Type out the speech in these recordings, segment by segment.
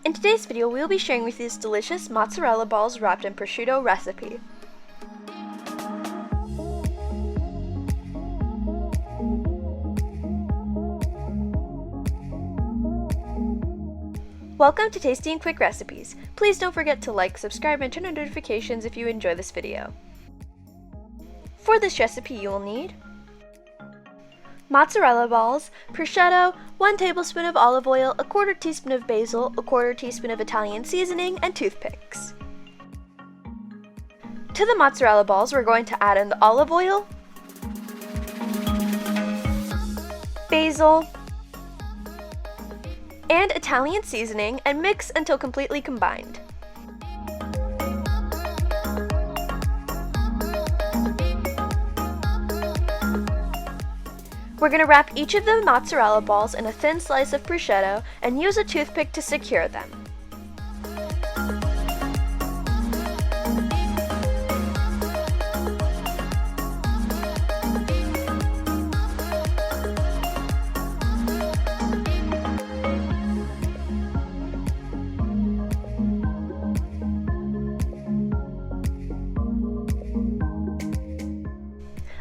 In today's video, we will be sharing with you this delicious mozzarella balls wrapped in prosciutto recipe. Welcome to Tasty and Quick Recipes. Please don't forget to like, subscribe, and turn on notifications if you enjoy this video. For this recipe, you will need mozzarella balls, prosciutto, 1 tablespoon of olive oil, 1/4 teaspoon of basil, 1/4 teaspoon of Italian seasoning, and toothpicks. To the mozzarella balls, we're going to add in the olive oil, basil, and Italian seasoning and mix until completely combined. We're going to wrap each of the mozzarella balls in a thin slice of prosciutto and use a toothpick to secure them.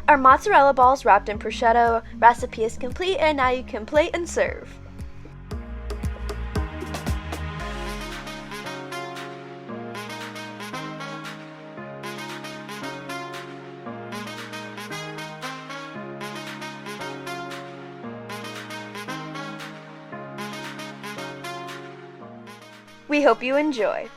Our mozzarella balls wrapped in prosciutto recipe is complete, and now you can plate and serve. We hope you enjoy.